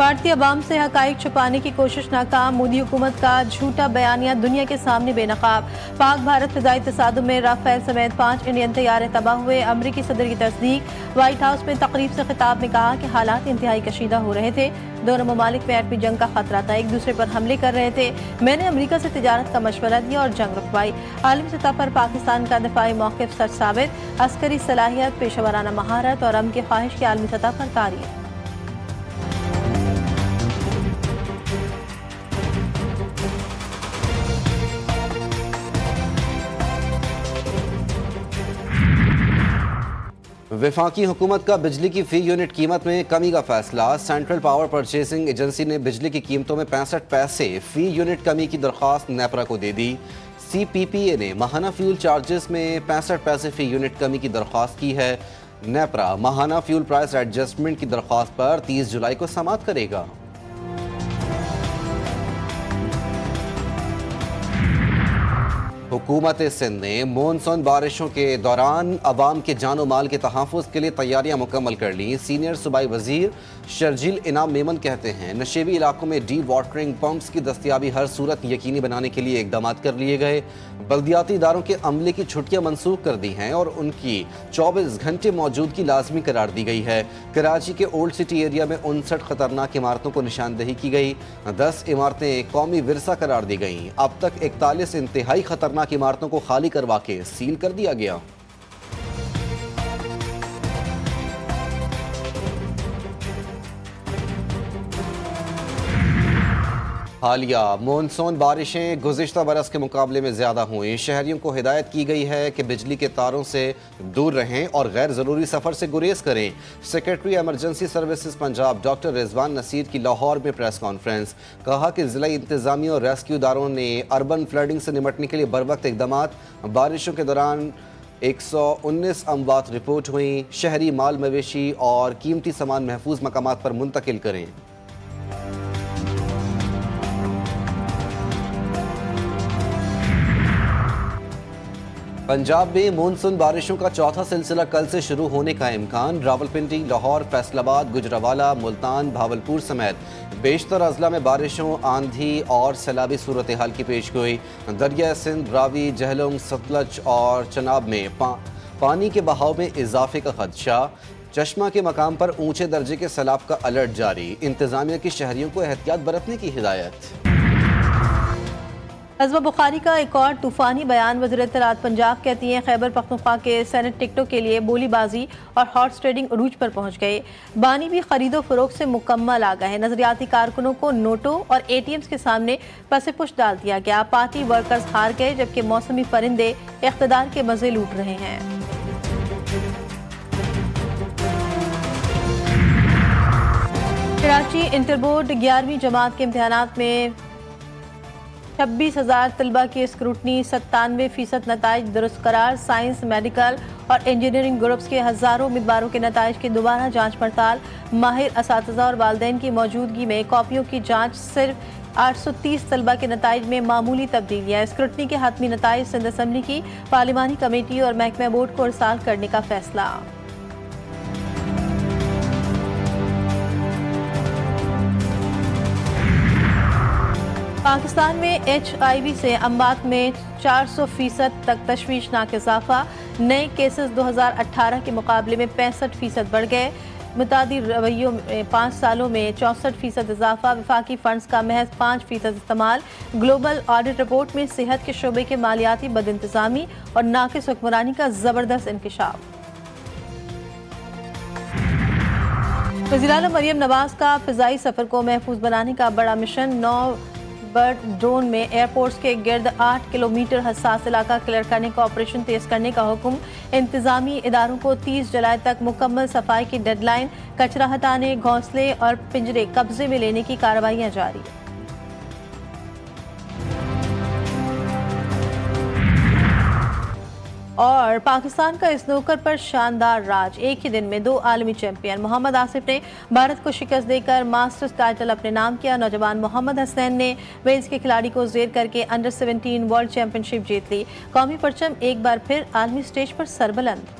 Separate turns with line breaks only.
भारतीय अवाम से हकाइक छुपाने की कोशिश नाकाम। मोदी हुकूमत का झूठा बयानिया दुनिया के सामने बेनकाब। पाक भारत फिजाई तसादुम में राफेल समेत 5 इंडियन तैयारे तबाह हुए। अमरीकी सदर की तस्दीक। व्हाइट हाउस में तकरीब से खिताब में कहा कि हालात इंतहाई कशीदा हो रहे थे। दोनों ममालिक में एटमी जंग का खतरा था, एक दूसरे पर हमले कर रहे थे। मैंने अमरीका से तिजारत का मशवरा दिया और जंग रुकवाई। आलमी सतह पर पाकिस्तान का दिफाई मौक़िफ़ सच साबित। अस्करी सलाहियत, पेशेवराना महारत और अमन की ख्वाहिश की आलमी सतह पर तारीफ।
वफाकी हुकूमत का बिजली की फी यूनिट कीमत में कमी का फैसला। सेंट्रल पावर परचेसिंग एजेंसी ने बिजली की कीमतों में 65 पैसे फी यूनिट कमी की दरख्वास्त नेपरा को दे दी। CPPA ने माहाना फ्यूल चार्जेस में 65 पैसे फी यूनिट कमी की दरख्वास्त की है। नेपरा माहाना फ्यूल प्राइस एडजस्टमेंट की दरख्वास्त पर 30 जुलाई को समाअत करेगा। हुकूमत सिंध ने मानसून बारिशों के दौरान अवाम के जानो माल के तहफ़्फ़ुज़ के लिए तैयारियां मुकम्मल कर लीं। सीनियर सूबाई वज़ीर शर्जील इनाम मेमन कहते हैं नशेबी इलाकों में डी वाटरिंग पंप्स की दस्तियाबी हर सूरत यकीनी बनाने के लिए इक़दाम कर लिए गए। बल्दियाती इदारों के अमले की छुट्टियां मनसूख कर दी हैं और उनकी 24 घंटे मौजूदगी लाजमी करार दी गई है। कराची के ओल्ड सिटी एरिया में 59 खतरनाक इमारतों को निशानदही की गई। 10 इमारतें कौमी विरसा करार दी गईं। अब तक 41 इंतहाई खतरनाक इमारतों को खाली करवा के सील कर दिया गया। हालिया मानसून बारिशें गुज़िश्ता बरस के मुकाबले में ज़्यादा हुई। शहरियों को हिदायत की गई है कि बिजली के तारों से दूर रहें और गैर ज़रूरी सफ़र से गुरेज करें। Secretary emergency services Punjab doctor Rizwan Naseer की लाहौर में प्रेस कॉन्फ्रेंस। कहा कि ज़िला इंतज़ामिया और रेस्क्यू इदारों ने अर्बन फ्लडिंग से निपटने के लिए बरवक्त इक़दामात। बारिशों के दौरान 119 अमवात रिपोर्ट हुई। शहरी माल मवेशी और कीमती सामान महफूज मकामात पर मुंतकिल करें। पंजाब में मानसून बारिशों का चौथा सिलसिला कल से शुरू होने का इम्कान। रावलपिंडी, लाहौर, फैसलाबाद, गुजरावाला, मुल्तान, भावलपुर समेत बेशतर अजला में बारिशों, आंधी और सैलाबी सूरत हाल की पेश गोई। दरिया सिंध, रावी, जहलम, सतलज और चनाब में पानी के बहाव में इजाफे का खदशा। चश्मा के मकाम पर ऊंचे दर्जे के सैलाब का अलर्ट जारी। इंतजामिया की शहरियों को एहतियात बरतने की हिदायत।
हज़्ब बुखारी का एक और तूफ़ानी बयान। वज़ीर इत्तलात पंजाब कहती हैं खैबर पख्तूनख्वा के सेनेट टिकटों के लिए बोलीबाजी और हॉर्स ट्रेडिंग अरूज पर पहुंच गए। बानी भी खरीदो फरोख्त से मुकम्मल आ गए। नजरियाती कारकुनों को नोटों और ATMs के सामने पसे पुश डाल दिया गया। पार्टी वर्कर्स हार गए जबकि मौसमी परिंदे इख्तिदार के मजे लूट रहे हैं। कराची इंटर बोर्ड 11वीं जमात के इम्तहानात में 26,000 तलबा की स्क्रूटनी, 97% नताइज दुरुस्त करार। साइंस, मेडिकल और इंजीनियरिंग ग्रुप्स के हज़ारों उम्मीदवारों के नताइज की दोबारा जांच पड़ताल। माहिर असातिज़ा और वालिदैन की मौजूदगी में कॉपियों की जांच। सिर्फ 830 तलबा के नताइज में मामूली तब्दीलियाँ। स्क्रूटनी के हतमी नताइज सिंध असम्बली की पार्लिमानी कमेटी और महकमा बोर्ड को इरसाल करने का फैसला। पाकिस्तान में HIV से अमवात में 400% तक तशवीशनाक इजाफा। नए केसेस 2018 के मुकाबले में 65% बढ़ गए। मुतादी रवैयों में 5 सालों में 64% इजाफा। वफाकी फंड्स का महज 5% इस्तेमाल। ग्लोबल ऑडिट रिपोर्ट में सेहत के शोबे के मालियाती बदइंतजामी और नाकिस हुक्मरानी का जबरदस्त इंकशाफ। वज़ीर आला मरियम नवाज का फिजाई सफर को महफूज बनाने का बड़ा मिशन। 9 बर्ड ड्रोन में एयरपोर्ट्स के गिर्द 8 किलोमीटर हसास इलाका क्लियर करने का ऑपरेशन तेज करने का हुक्म। इंतजामी इदारों को 30 जुलाई तक मुकम्मल सफाई की डेडलाइन। कचरा हटाने, घोंसले और पिंजरे कब्जे में लेने की कार्रवाइयां जारी। और पाकिस्तान का स्नूकर पर शानदार राज। एक ही दिन में 2 आलमी चैंपियन। मोहम्मद आसिफ ने भारत को शिकस्त देकर मास्टर्स टाइटल अपने नाम किया। नौजवान मोहम्मद हसनैन ने वेल्स के खिलाड़ी को जेर करके अंडर 17 वर्ल्ड चैंपियनशिप जीत ली। कौमी परचम एक बार फिर आलमी स्टेज पर सरबुलंद।